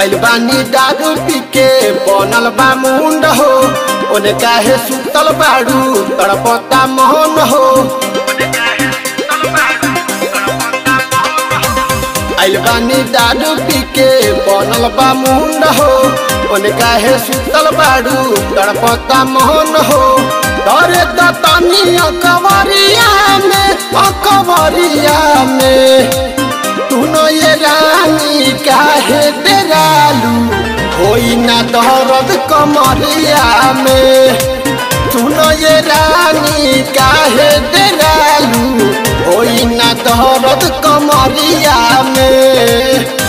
आइल बानी दारू पी के बनल बा मुंड हो ओने काहे सुतल बाड़ू तड़पता मोहन हो। आइल बानी दारू पी के बनल बा मुंड हो ओने काहे सुतल बाड़ू तड़पता मोहन हो। डरे तनी अकबरिया में तू न ये रानी काहे डेरालू होई ना दर्द कमरिया में। तू न ये रानी काहे डेरालू होई ना दर्द कमरिया में।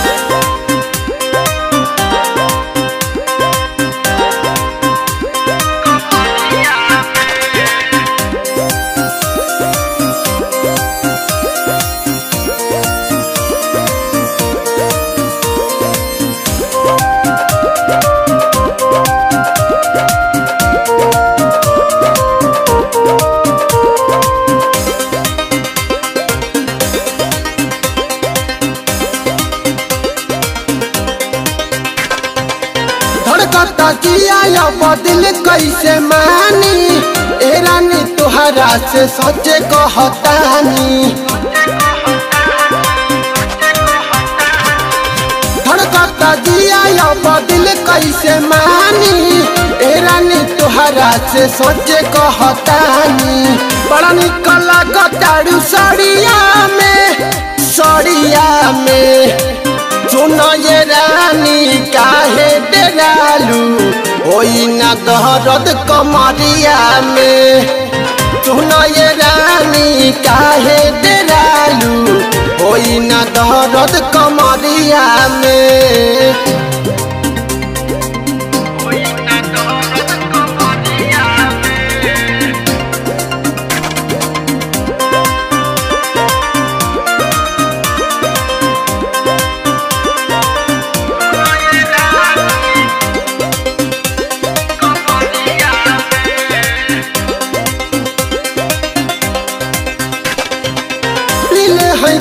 धड़कता जिया बदिल कैसे मानी ए रानी तुहरा से सचे कहतानी। धड़कता जिया बदिल कैसे मानी ए रानी तुहरा से सचे कहतानी। बड़ा निकल गताड़ू सड़िया में सुन ये रानी काहे डेरालू होई ना दर्द कमरिया में। सुन ये रानी काहे डेरालू होई ना दर्द कमरिया में।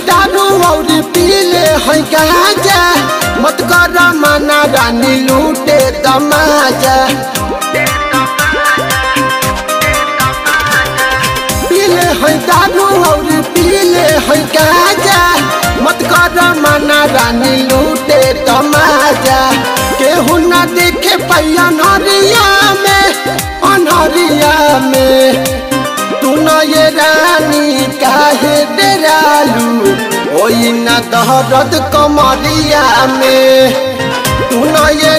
दारू और पीले है गांजा मत कर मना रानी लूटे तमाजा। पीले है दारू और पीले है गांजा मत कर मना रानी लूटे तमाजा। केहू ना देखे पैया अनहरिया में तू न ये रानी काहे डेरालू होई ना दर्द कमरिया में। तू न ये